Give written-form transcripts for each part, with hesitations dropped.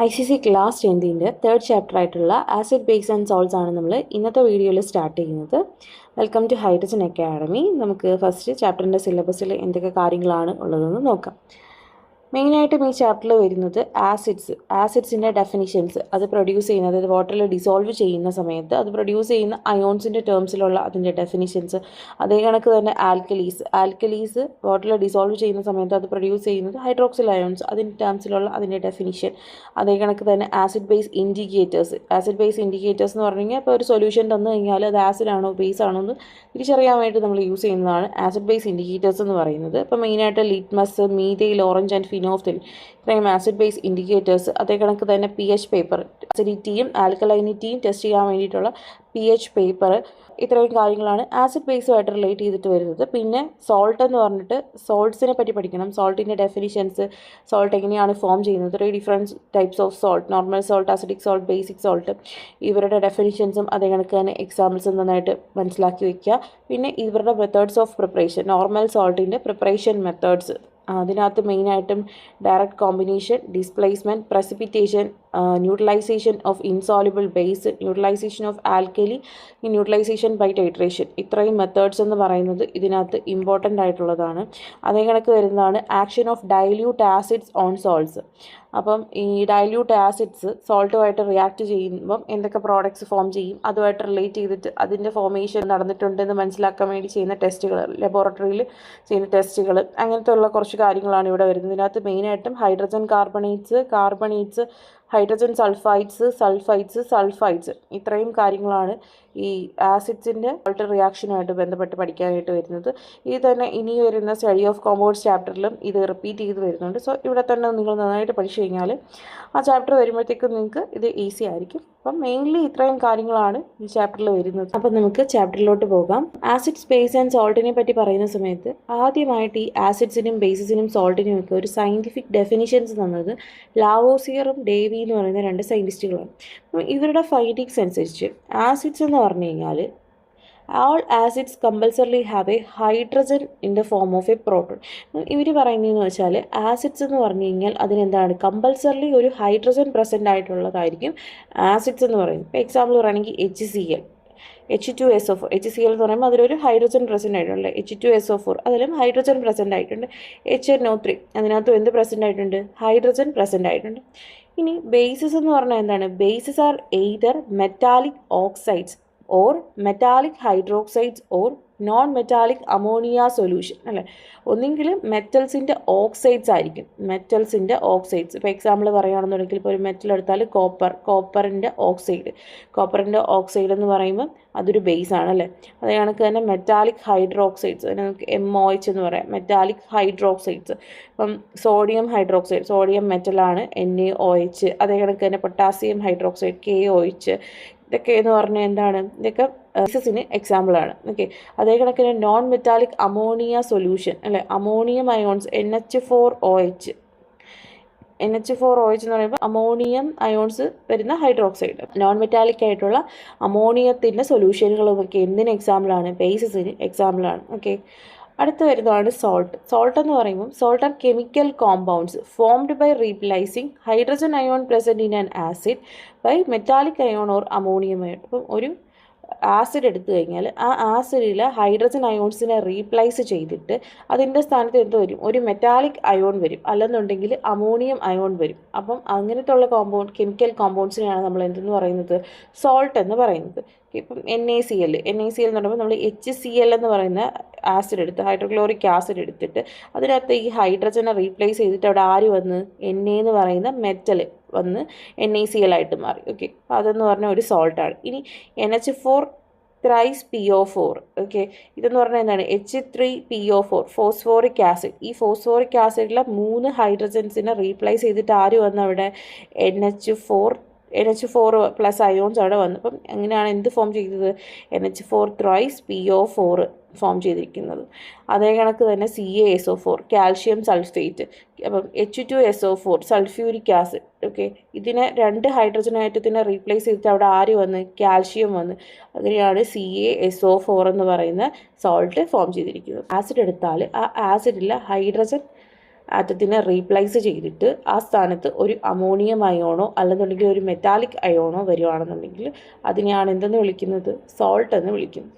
ICC class 10ൻ്റെ third chapter ആയിട്ടുള്ള acid base and salts ആണ് നമ്മൾ ഇന്നത്തെ വീഡിയോയിൽ സ്റ്റാർട്ട് ചെയ്യുന്നത്. Welcome to Hydrogen Academy. നമുക്ക് ഫസ്റ്റ് ചാപ്റ്ററിൻ്റെ സിലബസിൽ എന്തൊക്കെ കാര്യങ്ങളാണ് ഉള്ളതെന്ന് നോക്കാം. മെയിനായിട്ടും ഈ ചാപ്റ്ററിൽ വരുന്നത് ആസിഡ്സിൻ്റെ ഡെഫിനിഷൻസ്, അത് പ്രൊഡ്യൂസ് ചെയ്യുന്ന, അതായത് വാട്ടറിൽ ഡിസോൾവ് ചെയ്യുന്ന സമയത്ത് അത് പ്രൊഡ്യൂസ് ചെയ്യുന്ന അയോൺസിൻ്റെ ടേംസിലുള്ള അതിൻ്റെ ഡെഫിനിഷൻസ്. അതേ കണക്ക് തന്നെ ആൽക്കലീസ് വാട്ടറിൽ ഡിസോൾവ് ചെയ്യുന്ന സമയത്ത് അത് പ്രൊഡ്യൂസ് ചെയ്യുന്നത് ഹൈഡ്രോക്സിൽ അയോൺസ്, അതിൻ്റെ ടേംസിലുള്ള അതിൻ്റെ ഡെഫിനിഷൻ. അതേ കണക്ക് തന്നെ ആസിഡ് ബേസ് ഇൻഡിക്കേറ്റേഴ്സ് എന്ന് പറഞ്ഞു കഴിഞ്ഞാൽ ഇപ്പോൾ ഒരു സൊല്യൂഷൻ തന്നു കഴിഞ്ഞാൽ അത് ആസിഡ് ആണോ ബേസ് ആണോ എന്ന് തിരിച്ചറിയാൻ വേണ്ടി നമ്മൾ യൂസ് ചെയ്യുന്നതാണ് ആസിഡ് ബേസ് ഇൻഡിക്കേറ്റേഴ്സ് എന്ന് പറയുന്നത്. ഇപ്പോൾ മെയിനായിട്ട് ലിറ്റ്മസ്, മീഥൈൽ, ഓറഞ്ച് ആൻഡ് ഫിനോഫ്തിൽ ഇത്രയും ആസിഡ് ബേസ് ഇൻഡിക്കേറ്റേഴ്സ്. അതേ കണക്ക് തന്നെ pH പേപ്പർ, അസിഡിറ്റിയും ആൽക്കലൈനിറ്റിയും ടെസ്റ്റ് ചെയ്യാൻ വേണ്ടിയിട്ടുള്ള pH പേപ്പർ. ഇത്രയും കാര്യങ്ങളാണ് ആസിഡ് ബേസുമായിട്ട് റിലേറ്റ് ചെയ്തിട്ട് വരുന്നത്. പിന്നെ സോൾട്ട് എന്ന് പറഞ്ഞിട്ട് സോൾട്ട്സിനെ പറ്റി പഠിക്കണം, സോൾട്ടിൻ്റെ ഡെഫിനിഷൻസ്, സോൾട്ട് എങ്ങനെയാണ് ഫോം ചെയ്യുന്നത്, 3 different types of salt, normal salt, acidic salt, basic salt, ഇവരുടെ ഡെഫിനിഷൻസും അതേ കണക്ക് തന്നെ എക്സാമ്പിൾസും നന്നായിട്ട് മനസ്സിലാക്കി വയ്ക്കുക. പിന്നെ ഇവരുടെ മെത്തേഡ്സ് ഓഫ് പ്രിപ്പറേഷൻ, നോർമൽ സോൾട്ടിൻ്റെ പ്രിപ്പറേഷൻ മെത്തേഡ്സ്, അതിനകത്ത് മെയിനായിട്ടും direct combination, displacement, precipitation, neutralisation of insoluble base, neutralisation of alkali, neutralisation by titration. ഇത്രയും മെത്തേഡ്സ് എന്ന് പറയുന്നത് ഇതിനകത്ത് ഇമ്പോർട്ടൻ്റ് ആയിട്ടുള്ളതാണ്. അതേ കണക്ക് വരുന്നതാണ് action of dilute acids on salts. അപ്പം ഈ ഡൈല്യൂട്ട് ആസിഡ്സ് സോൾട്ടുമായിട്ട് റിയാക്ട് ചെയ്യുമ്പം എന്തൊക്കെ പ്രോഡക്ട്സ് ഫോം ചെയ്യും, അതുമായിട്ട് റിലേറ്റ് ചെയ്തിട്ട് അതിൻ്റെ ഫോർമേഷൻ നടന്നിട്ടുണ്ടെന്ന് മനസ്സിലാക്കാൻ വേണ്ടി ചെയ്യുന്ന ടെസ്റ്റുകൾ, ലബോറട്ടറിയിൽ ചെയ്യുന്ന ടെസ്റ്റുകൾ, അങ്ങനത്തെ ഉള്ള കുറച്ച് കാര്യങ്ങളാണ് ഇവിടെ വരുന്നത്. ഇതിനകത്ത് മെയിനായിട്ടും ഹൈഡ്രജൻ കാർബണേറ്റ്സ്, ഹൈഡ്രജൻ സൾഫൈഡ്സ് ഇത്രയും കാര്യങ്ങളാണ് ഈ ആസിഡ്സിൻ്റെ സോൾട്ട് റിയാക്ഷനുമായിട്ട് ബന്ധപ്പെട്ട് പഠിക്കാനായിട്ട് വരുന്നത്. ഇത് തന്നെ ഇനി വരുന്ന സ്റ്റഡി ഓഫ് കോമ്പൗണ്ട്സ് ചാപ്റ്ററിലും ഇത് റിപ്പീറ്റ് ചെയ്ത് വരുന്നുണ്ട്. സോ ഇവിടെ തന്നെ നിങ്ങൾ നന്നായിട്ട് പഠിച്ചു കഴിഞ്ഞാൽ ആ ചാപ്റ്റർ വരുമ്പോഴത്തേക്കും നിങ്ങൾക്ക് ഇത് ഈസി ആയിരിക്കും. അപ്പം മെയിൻലി ഇത്രയും കാര്യങ്ങളാണ് ഈ ചാപ്റ്ററിൽ വരുന്നത്. അപ്പം നമുക്ക് ചാപ്റ്ററിലോട്ട് പോകാം. ആസിഡ്സ്, ബേസ് ആൻഡ് സോൾട്ടിനെ പറ്റി പറയുന്ന സമയത്ത് ആദ്യമായിട്ട് ഈ ആസിഡ്സിനും ബേസിസിനും സോൾട്ടിനും ഒക്കെ ഒരു സയൻറ്റിഫിക് ഡെഫിനിഷൻസ് തന്നത് ലാവോസിയറും ഡേവി എന്ന് പറയുന്ന 2 സയൻറ്റിസ്റ്റുകളാണ്. അപ്പം ഇവരുടെ ഫൈൻഡിങ്സ് അനുസരിച്ച് ആസിഡ്സ് എന്ന് പറഞ്ഞു കഴിഞ്ഞാൽ all acids compulsorily have a hydrogen in the form of a proton. ഇവർ പറയുന്നതെന്ന് വെച്ചാൽ ആസിഡ്സ് എന്ന് പറഞ്ഞു കഴിഞ്ഞാൽ അതിനെന്താണ്, കമ്പൽസറിലി ഒരു ഹൈഡ്രജൻ പ്രസൻ്റ് ആയിട്ടുള്ളതായിരിക്കും ആസിഡ്സ് എന്ന് പറയുന്നത്. ഇപ്പോൾ എക്സാമ്പിൾ പറയുകയാണെങ്കിൽ HCl, H2SO4, HCl എന്ന് പറയുമ്പോൾ അതിലൊരു ഹൈഡ്രജൻ പ്രസൻ്റ് ആയിട്ടുണ്ട്. H2SO4 അതിലും ഹൈഡ്രജൻ പ്രസൻ്റ് ആയിട്ടുണ്ട്. HNO3 അതിനകത്തും എന്ത് പ്രസൻ്റ് ആയിട്ടുണ്ട്, ഹൈഡ്രജൻ പ്രസൻ്റ് ആയിട്ടുണ്ട്. ഇനി ബേസിസ് എന്ന് പറഞ്ഞാൽ എന്താണ്, bases are either metallic oxides or metallic hydroxides or non metallic ammonia solution, അല്ലേ. ഒന്നെങ്കിൽ മെറ്റൽസിൻ്റെ ഓക്സൈഡ്സ് ആയിരിക്കും, ഇപ്പോൾ എക്സാമ്പിൾ പറയുകയാണെന്നുണ്ടെങ്കിൽ ഇപ്പോൾ ഒരു മെറ്റൽ എടുത്താൽ കോപ്പറിൻ്റെ ഓക്സൈഡ് എന്ന് പറയുമ്പോൾ അതൊരു ബേസ് ആണ്, അല്ലേ. അതേ കണക്ക് തന്നെ മെറ്റാലിക് ഹൈഡ്രോക്സൈഡ്സ്, അതിന് നമുക്ക് MOH എന്ന് പറയാം, മെറ്റാലിക് ഹൈഡ്രോക്സൈഡ്സ്. ഇപ്പം സോഡിയം മെറ്റലാണ്, NaOH. അതേ കണക്ക് തന്നെ പൊട്ടാസ്യം ഹൈഡ്രോക്സൈഡ്, KOH. ഇതൊക്കെ എന്ന് പറഞ്ഞാൽ എന്താണ്, ഇതൊക്കെ ബേസിസിന് എക്സാമ്പിളാണ്. ഓക്കെ. അതേ കണക്കിന് നോൺ മെറ്റാലിക് അമോണിയ സൊല്യൂഷൻ, അല്ലെ, അമോണിയം അയോൺസ്, NH4OH എന്ന് പറയുമ്പോൾ അമോണിയം അയോൺസ് വരുന്ന ഹൈഡ്രോക്സൈഡ്. നോൺ മെറ്റാലിക് ആയിട്ടുള്ള അമോണിയത്തിൻ്റെ സൊല്യൂഷനുകളുമൊക്കെ എന്തിന് എക്സാമ്പിളാണ്, ബേസിസിന് എക്സാമ്പിളാണ്. ഓക്കെ. അടുത്ത് വരുന്നതാണ് സോൾട്ട് എന്ന് പറയുമ്പോൾ salt are chemical compounds formed by replacing hydrogen ion present in an acid by metallic ion or ammonium ion. അപ്പം ഒരു ആസിഡ് എടുത്തു കഴിഞ്ഞാൽ ആ ആസിഡിൽ ഹൈഡ്രജൻ അയോൺസിനെ റീപ്ലേസ് ചെയ്തിട്ട് അതിൻ്റെ സ്ഥാനത്ത് എന്ത് വരും, ഒരു മെറ്റാലിക് അയോൺ വരും, അല്ലെന്നുണ്ടെങ്കിൽ അമോണിയം അയോൺ വരും. അപ്പം അങ്ങനത്തെ ഉള്ള കെമിക്കൽ കോമ്പൗണ്ട്സിനെയാണ് നമ്മൾ എന്തെന്ന് പറയുന്നത്, സോൾട്ട് എന്ന് പറയുന്നത്. ഇപ്പം NaCl എന്ന് പറയുമ്പോൾ നമ്മൾ HCl എന്ന് പറയുന്ന ആസിഡ് എടുത്ത്, ഹൈഡ്രോക്ലോറിക് ആസിഡ് എടുത്തിട്ട് അതിനകത്ത് ഈ ഹൈഡ്രജനെ റീപ്ലേസ് ചെയ്തിട്ട് അവിടെ ആര് വന്ന്, Na എന്ന് പറയുന്ന മെറ്റൽ വന്ന് NaCl ആയിട്ട് മാറി. ഓക്കെ. അപ്പോൾ അതെന്ന് പറഞ്ഞാൽ ഒരു സോൾട്ടാണ്. ഇനി NH4 ത്രൈസ് PO4. ഓക്കെ. ഇതെന്ന് പറഞ്ഞാൽ എന്താണ്, H3PO4, ഫോസ്ഫോറിക് ആസിഡ്. ഈ ഫോസ്ഫോറിക് ആസിഡിലെ 3 ഹൈഡ്രജൻസിനെ റീപ്ലേസ് ചെയ്തിട്ട് ആര് വന്ന് അവിടെ NH4 പ്ലസ് അയോൺസ് അവിടെ വന്നു. അപ്പം എങ്ങനെയാണ് എന്ത് ഫോം ചെയ്തത്, NH4 ത്രൈസ് PO4 ഫോം ചെയ്തിരിക്കുന്നത്. അതേ കണക്ക് തന്നെ CaSO4, കാൽഷ്യം സൾഫേറ്റ്. അപ്പം H2SO4, സൾഫ്യൂരിക് ആസിഡ്. ഓക്കെ. ഇതിനെ 2 ഹൈഡ്രജൻ ആറ്റത്തിനെ റീപ്ലേസ് ചെയ്തിട്ട് അവിടെ ആര് വന്ന്, കാൽഷ്യം വന്ന്. അങ്ങനെയാണ് CaSO4 എന്ന് പറയുന്ന സോൾട്ട് ഫോം ചെയ്തിരിക്കുന്നത്. ആസിഡ് എടുത്താൽ ആ ആസിഡിലെ ഹൈഡ്രജൻ ആറ്റത്തിനെ റീപ്ലേസ് ചെയ്തിട്ട് ആ സ്ഥാനത്ത് ഒരു അമോണിയം അയോണോ അല്ലെന്നുണ്ടെങ്കിൽ ഒരു മെറ്റാലിക് അയോണോ വരുവാണെന്നുണ്ടെങ്കിൽ അതിനെയാണ് എന്തെന്ന് വിളിക്കുന്നത്, സോൾട്ട് എന്ന് വിളിക്കുന്നത്.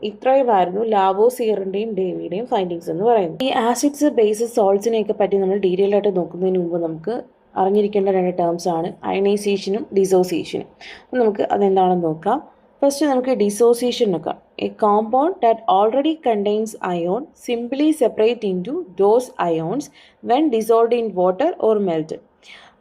ഇത്രയുമായിരുന്നു ലാവോസിയറിൻ്റെയും ഡേവിയുടെയും ഫൈൻഡിങ്സ് എന്ന് പറയുന്നത്. ഈ ആസിഡ്സ് ബേസസ് സോൾട്സിനെയൊക്കെ പറ്റി നമ്മൾ ഡീറ്റെയിൽ ആയിട്ട് നോക്കുന്നതിന് മുമ്പ് നമുക്ക് അറിഞ്ഞിരിക്കേണ്ട 2 ടേംസ് ആണ് അയണൈസേഷനും ഡിസോസിയേഷനും. അപ്പം നമുക്ക് അതെന്താണെന്ന് നോക്കാം. ഫസ്റ്റ് നമുക്ക് ഡിസോസിയേഷൻ നോക്കാം. A compound that already contains ion simply separate into those ions when dissolved in water or melted.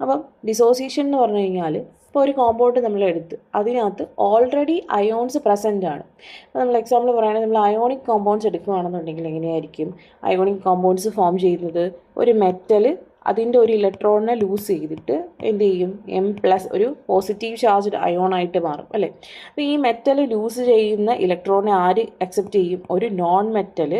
അപ്പം ഡിസോസിയേഷൻ എന്ന് പറഞ്ഞു കഴിഞ്ഞാൽ ഇപ്പോൾ ഒരു കോമ്പൗണ്ട് നമ്മൾ എടുത്ത് അതിനകത്ത് ഓൾറെഡി അയോൺസ് പ്രസൻ്റ് ആണ്. അപ്പോൾ നമ്മൾ എക്സാമ്പിൾ പറയുകയാണെങ്കിൽ നമ്മൾ അയോണിക് കോമ്പൗണ്ട്സ് എടുക്കുകയാണെന്നുണ്ടെങ്കിൽ എങ്ങനെയായിരിക്കും അയോണിക് കോമ്പൗണ്ട്സ് ഫോം ചെയ്യുന്നത്? ഒരു മെറ്റൽ അതിൻ്റെ ഒരു ഇലക്ട്രോണിനെ ലൂസ് ചെയ്തിട്ട് എന്ത് ചെയ്യും, M+ ഒരു പോസിറ്റീവ് ചാർജ്ഡ് അയോണായിട്ട് മാറും അല്ലേ. അപ്പോൾ ഈ മെറ്റൽ ലൂസ് ചെയ്യുന്ന ഇലക്ട്രോണിനെ ആര് അക്സെപ്റ്റ് ചെയ്യും? ഒരു നോൺ മെറ്റൽ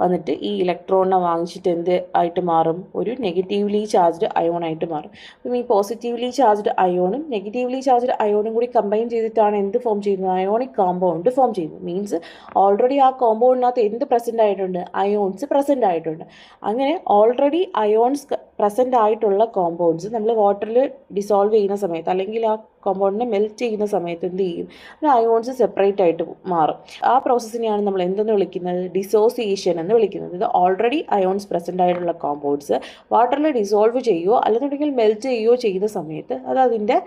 വന്നിട്ട് ഈ ഇലക്ട്രോണിനെ വാങ്ങിച്ചിട്ട് എന്ത് ആയിട്ട് മാറും? ഒരു നെഗറ്റീവ്ലി ചാർജ്ഡ് അയോണായിട്ട് മാറും. അപ്പം ഈ പോസിറ്റീവ്ലി ചാർജ്ഡ് അയോണും നെഗറ്റീവ്ലി ചാർജ്ഡ് അയോണും കൂടി കമ്പൈൻ ചെയ്തിട്ടാണ് എന്ത് ഫോം ചെയ്യുന്നത്? അയോണിക് കോമ്പൗണ്ട് ഫോം ചെയ്യുന്നത്. മീൻസ് ഓൾറെഡി ആ കോമ്പൗണ്ടിനകത്ത് എന്ത് പ്രസൻ്റ് ആയിട്ടുണ്ട്? അയോൺസ് പ്രസൻ്റ് ആയിട്ടുണ്ട്. അങ്ങനെ ഓൾറെഡി അയോൺസ് പ്രസൻ്റ് ആയിട്ടുള്ള കോമ്പൗണ്ട്സ് നമ്മൾ വാട്ടറിൽ ഡിസോൾവ് ചെയ്യുന്ന സമയത്ത് അല്ലെങ്കിൽ ആ കോമ്പൗണ്ടിനെ മെൽറ്റ് ചെയ്യുന്ന സമയത്ത് എന്ത് ചെയ്യും? അയോൺസ് സെപ്പറേറ്റ് ആയിട്ട് മാറും. ആ പ്രോസസ്സിനെയാണ് നമ്മൾ എന്തെന്ന് വിളിക്കുന്നത്? ഡിസോസിയേഷൻ എന്ന് വിളിക്കുന്നത്. ഇത് ഓൾറെഡി അയോൺസ് പ്രസൻ്റ് ആയിട്ടുള്ള കോമ്പൗണ്ട്സ് വാട്ടറിൽ ഡിസോൾവ് ചെയ്യുകയോ അല്ലെന്നുണ്ടെങ്കിൽ മെൽറ്റ് ചെയ്യുകയോ ചെയ്യുന്ന സമയത്ത് അത് അതിൻ്റെ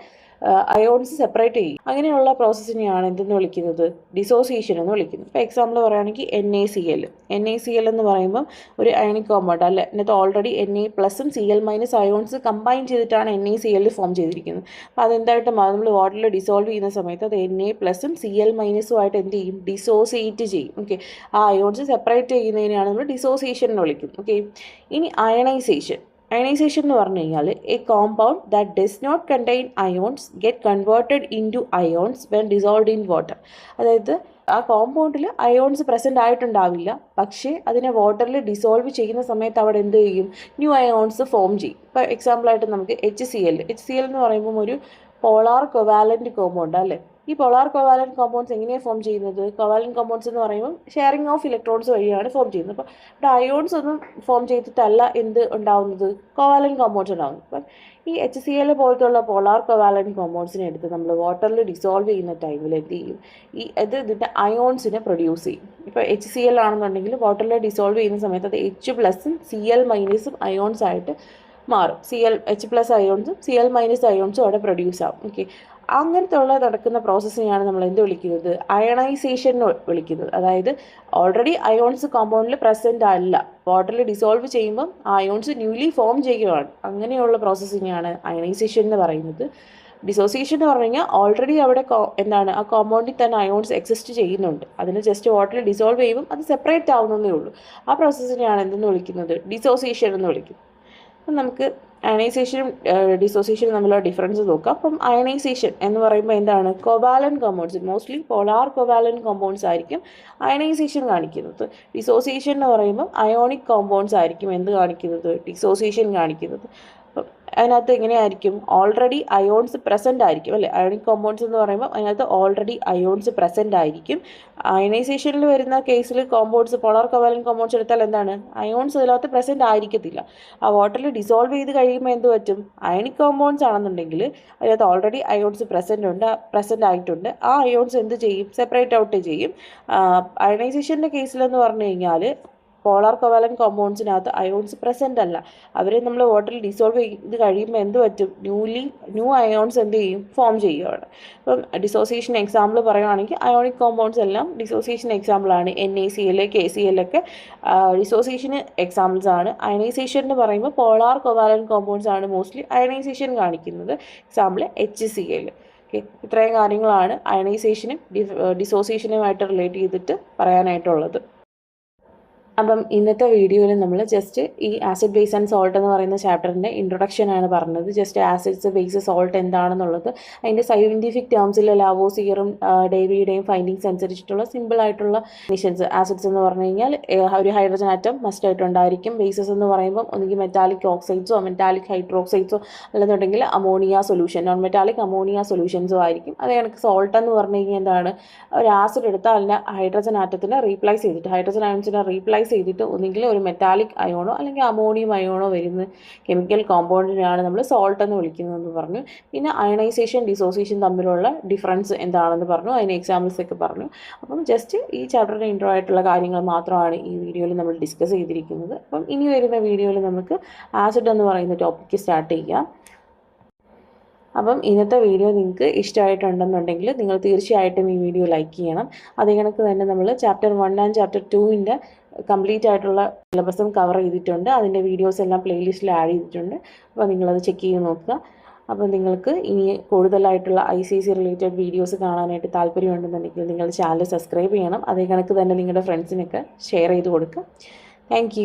അയോൺസ് സെപ്പറേറ്റ് ചെയ്യും. അങ്ങനെയുള്ള പ്രോസസ്സിനെയാണ് എന്തെന്ന് വിളിക്കുന്നത്? ഡിസോസിയേഷൻ എന്ന് വിളിക്കുന്നത്. ഇപ്പോൾ എക്സാമ്പിൾ പറയുകയാണെങ്കിൽ NaCl എന്ന് പറയുമ്പം ഒരു അയണിക് കോമ്പൗണ്ട് അല്ല, അതിനകത്ത് ഓൾറെഡി Na+ഉം Cl- അയോൺസ് കമ്പൈൻ ചെയ്തിട്ടാണ് NaCl ഫോം ചെയ്തിരിക്കുന്നത്. അപ്പോൾ അതെന്തായിട്ട് നമ്മൾ വാട്ടറിൽ ഡിസോൾവ് ചെയ്യുന്ന സമയത്ത് അത് Na+ഉം Cl- ആയിട്ട് എന്ത് ചെയ്യും? ഡിസോസിയേറ്റ് ചെയ്യും. ഓക്കെ, ആ അയോൺസ് സെപ്പറേറ്റ് ചെയ്യുന്നതിനെയാണ് നമ്മൾ ഡിസോസിയേഷൻ എന്ന് വിളിക്കുന്നത്. ഓക്കെ, ഇനി അയണൈസേഷൻ എന്ന് പറഞ്ഞു കഴിഞ്ഞാൽ a compound that does not contain ions get converted into ions when dissolved in water. അതായത് ആ കോമ്പൗണ്ടിൽ അയോൺസ് പ്രസൻ്റ് ആയിട്ടുണ്ടാവില്ല, പക്ഷേ അതിനെ വാട്ടറിൽ ഡിസോൾവ് ചെയ്യുന്ന സമയത്ത് അവിടെ എന്ത് ചെയ്യും? ന്യൂ അയോൺസ് ഫോം ചെയ്യും. ഇപ്പോൾ എക്സാമ്പിളായിട്ട് നമുക്ക് HCl എന്ന് പറയുമ്പം ഒരു പോളാർ കൊവാലൻ്റ് കോമ്പൗണ്ട് അല്ലേ. ഈ പോളാർ കൊവാലൻ്റ് കോമ്പൗണ്ട്സ് എങ്ങനെയാണ് ഫോം ചെയ്യുന്നത്? കൊവാലൻ്റ് കോമ്പൗണ്ട്സ് എന്ന് പറയുമ്പോൾ ഷെയറിംഗ് ഓഫ് ഇലക്ട്രോൺസ് വഴിയാണ് ഫോം ചെയ്യുന്നത്. അപ്പോൾ ഇവിടെ അയോൺസ് ഒന്നും ഫോം ചെയ്തിട്ടല്ല എന്ത് ഉണ്ടാവുന്നത്? കോവാലൻ്റ് കോമ്പൗണ്ട്സ് ഉണ്ടാകുന്നത്. അപ്പം ഈ HCl പോലത്തുള്ള പോളാർ കൊവാലൻ്റ് കോമ്പൗണ്ട്സിനെ എടുത്ത് നമ്മൾ വാട്ടറിൽ ഡിസോൾവ് ചെയ്യുന്ന ടൈമിൽ എന്ത് ചെയ്യും? ഇതിൻ്റെ അയോൺസിനെ പ്രൊഡ്യൂസ് ചെയ്യും. ഇപ്പോൾ HCl ആണെന്നുണ്ടെങ്കിൽ വാട്ടറിൽ ഡിസോൾവ് ചെയ്യുന്ന സമയത്ത് അത് H+ഉം Cl- അയോൺസ് ആയിട്ട് മാറും. H+ അയോൺസും Cl- അയോൺസും അവിടെ പ്രൊഡ്യൂസ് ആവും. ഓക്കെ, അങ്ങനത്തെ ഉള്ള നടക്കുന്ന പ്രോസസ്സിനെയാണ് നമ്മൾ എന്ത് വിളിക്കുന്നത്? അയണൈസേഷൻ എന്ന് വിളിക്കുന്നത്. അതായത് ഓൾറെഡി അയോൺസ് കോമ്പൗണ്ടിൽ പ്രസൻ്റ് അല്ല, വാട്ടറിൽ ഡിസോൾവ് ചെയ്യുമ്പം ആ അയോൺസ് ന്യൂലി ഫോം ചെയ്യുകയാണ്. അങ്ങനെയുള്ള പ്രോസസ്സിനെയാണ് അയണൈസേഷൻ എന്ന് പറയുന്നത്. ഡിസോസിയേഷൻ എന്ന് പറഞ്ഞു കഴിഞ്ഞാൽ ഓൾറെഡി അവിടെ എന്താണ് ആ കോമ്പൗണ്ടിൽ തന്നെ അയോൺസ് എക്സിസ്റ്റ് ചെയ്യുന്നുണ്ട്, അതിന് ജസ്റ്റ് വാട്ടറിൽ ഡിസോൾവ് ചെയ്യുമ്പം അത് സെപ്പറേറ്റ് ആവുന്നതേ ഉള്ളൂ. ആ പ്രോസസ്സിനെയാണ് എന്തെന്ന് വിളിക്കുന്നത്? ഡിസോസിയേഷൻ എന്ന് വിളിക്കും. അപ്പം നമുക്ക് അയണൈസേഷനും ഡിസോസിയേഷനും തമ്മിലുള്ള ഡിഫറൻസ് നോക്കാം. അപ്പം അയണൈസേഷൻ എന്ന് പറയുമ്പോൾ എന്താണ്? Covalent compounds, mostly polar covalent compounds ആയിരിക്കും അയണൈസേഷൻ കാണിക്കുന്നത്. ഡിസോസിയേഷൻ എന്ന് പറയുമ്പോൾ അയോണിക് കോമ്പൗണ്ട്സ് ആയിരിക്കും എന്ത് കാണിക്കുന്നത്? ഡിസോസിയേഷൻ കാണിക്കുന്നത്. അപ്പം അതിനകത്ത് എങ്ങനെയായിരിക്കും? ഓൾറെഡി അയോൺസ് പ്രസൻ്റ് ആയിരിക്കും അല്ലേ. അയോണിക് കോമ്പൗണ്ട്സ് എന്ന് പറയുമ്പോൾ അതിനകത്ത് ഓൾറെഡി അയോൺസ് പ്രസൻ്റ് ആയിരിക്കും. അയണൈസേഷനിൽ വരുന്ന കേസിൽ കോമ്പൗണ്ട്സ് പോളാർ കോവാലൻ്റ് കോമ്പൗണ്ട്സ് എടുത്താൽ എന്താണ്? അയോൺസ് അതിനകത്ത് പ്രസൻ്റ് ആയിരിക്കത്തില്ല. ആ വാട്ടറിൽ ഡിസോൾവ് ചെയ്ത് കഴിയുമ്പോൾ എന്ത് പറ്റും? അയണിക് കോമ്പൗണ്ട്സ് ആണെന്നുണ്ടെങ്കിൽ അതിനകത്ത് ഓൾറെഡി അയോൺസ് പ്രസൻ്റ് ആയിട്ടുണ്ട്. ആ അയോൺസ് എന്ത് ചെയ്യും? സെപ്പറേറ്റ് ഔട്ട് ചെയ്യും. അയണൈസേഷൻ്റെ കേസിലെന്ന് പറഞ്ഞു കഴിഞ്ഞാൽ പോളാർ കോവാലൻ്റ് കോമ്പൗണ്ട്സിനകത്ത് അയോൺസ് പ്രസൻ്റ് അല്ല, അവരെ നമ്മൾ വാട്ടറിൽ ഡിസോൾവ് ചെയ്ത് കഴിയുമ്പോൾ എന്ത് പറ്റും? ന്യൂ അയോൺസ് എന്ത് ചെയ്യും? ഫോം ചെയ്യുകയാണ്. ഇപ്പം ഡിസോസിയേഷൻ എക്സാമ്പിൾ പറയുകയാണെങ്കിൽ അയോണിക് കോമ്പൗണ്ട്സ് എല്ലാം ഡിസോസിയേഷൻ എക്സാമ്പിളാണ്. NaCl KCl ഒക്കെ ഡിസോസിയേഷന് എക്സാമ്പിൾസ് ആണ്. അയണൈസേഷൻ എന്ന് പറയുമ്പോൾ പോളാർ കോവാലൻ്റ് കോമ്പൗണ്ട്സ് ആണ് മോസ്റ്റ്ലി അയണൈസേഷൻ കാണിക്കുന്നത്. Example HCl. ഓക്കെ, ഇത്രയും കാര്യങ്ങളാണ് അയണൈസേഷനും ഡിസോസിയേഷനുമായിട്ട് റിലേറ്റ് ചെയ്തിട്ട് പറയാനായിട്ടുള്ളത്. അപ്പം ഇന്നത്തെ വീഡിയോയിൽ നമ്മൾ ജസ്റ്റ് ഈ ആസിഡ് ബേസ് ആൻഡ് സോൾട്ട് എന്ന് പറയുന്ന ചാപ്റ്ററിൻ്റെ ഇൻട്രൊഡക്ഷനാണ് പറഞ്ഞത്. ജസ്റ്റ് ആസിഡ്സ് ബേസ് സോൾട്ട് എന്താണെന്നുള്ളത് അതിൻ്റെ സയൻറ്റിഫിക് ടേംസിൽ ലാവോസിയറും ഡേവിയുടെയും ഫൈൻഡിങ്സ് അനുസരിച്ചിട്ടുള്ള സിമ്പിളായിട്ടുള്ള ഡെഫിനിഷൻസ്. ആസിഡ്സ് എന്ന് പറഞ്ഞു കഴിഞ്ഞാൽ ഒരു ഹൈഡ്രജൻ ആറ്റം മസ്റ്റ് ആയിട്ടുണ്ടായിരിക്കും. ബേസസ് എന്ന് പറയുമ്പോൾ ഒന്നുകിൽ മെറ്റാലിക് ഓക്സൈഡ്സോ മെറ്റാലിക് ഹൈഡ്രോക്സൈഡ്സോ അല്ലെന്നുണ്ടെങ്കിൽ ammonia solution, non metallic ammonia സൊല്യൂഷൻസോ ആയിരിക്കും. അത് കണക്ക് സോൾട്ട് എന്ന് പറഞ്ഞു കഴിഞ്ഞാൽ എന്താണ്? ഒരു ആസിഡ് എടുത്താൽ അതിൻ്റെ ഹൈഡ്രജൻ ആറ്റത്തിനെ റീപ്ലേസ് ചെയ്തിട്ട് ഹൈഡ്രജൻ അയോൺസിനെ റീപ്ലേസ് ന്യൂട്രലൈസ് ചെയ്തിട്ട് ഒന്നുകിൽ ഒരു മെറ്റാലിക് അയോണോ അല്ലെങ്കിൽ അമോണിയം അയോണോ വരുന്ന കെമിക്കൽ കോമ്പൗണ്ടിനെയാണ് നമ്മൾ സോൾട്ട് എന്ന് വിളിക്കുന്നതെന്ന് പറഞ്ഞു. പിന്നെ അയണൈസേഷൻ ഡിസോസിയേഷൻ തമ്മിലുള്ള ഡിഫറൻസ് എന്താണെന്ന് പറഞ്ഞു, അതിന് എക്സാമ്പിൾസ് ഒക്കെ പറഞ്ഞു. അപ്പം ജസ്റ്റ് ഈ ചാപ്റ്ററിൻ്റെ ഇൻട്രോ ആയിട്ടുള്ള കാര്യങ്ങൾ മാത്രമാണ് ഈ വീഡിയോയിൽ നമ്മൾ ഡിസ്കസ് ചെയ്തിരിക്കുന്നത്. അപ്പം ഇനി വരുന്ന വീഡിയോയിൽ നമുക്ക് ആസിഡ് എന്ന് പറയുന്ന ടോപ്പിക്ക് സ്റ്റാർട്ട് ചെയ്യാം. അപ്പം ഇന്നത്തെ വീഡിയോ നിങ്ങൾക്ക് ഇഷ്ടമായിട്ടുണ്ടെന്നുണ്ടെങ്കിൽ നിങ്ങൾ തീർച്ചയായിട്ടും ഈ വീഡിയോ ലൈക്ക് ചെയ്യണം. അതേ കണക്ക് തന്നെ നമ്മൾ ചാപ്റ്റർ 1 ആൻഡ് ചാപ്റ്റർ 2 കംപ്ലീറ്റ് ആയിട്ടുള്ള സിലബസും കവർ ചെയ്തിട്ടുണ്ട്. അതിൻ്റെ വീഡിയോസ് എല്ലാം പ്ലേലിസ്റ്റിൽ ആഡ് ചെയ്തിട്ടുണ്ട്. അപ്പോൾ നിങ്ങളത് ചെക്ക് ചെയ്ത് നോക്കുക. അപ്പോൾ നിങ്ങൾക്ക് ഇനി കൂടുതലായിട്ടുള്ള ICSE റിലേറ്റഡ് വീഡിയോസ് കാണാനായിട്ട് താല്പര്യമുണ്ടെന്നുണ്ടെങ്കിൽ നിങ്ങൾ ചാനൽ സബ്സ്ക്രൈബ് ചെയ്യണം. അതേ കണക്ക് തന്നെ നിങ്ങളുടെ ഫ്രണ്ട്സിനൊക്കെ ഷെയർ ചെയ്ത് കൊടുക്കുക. താങ്ക്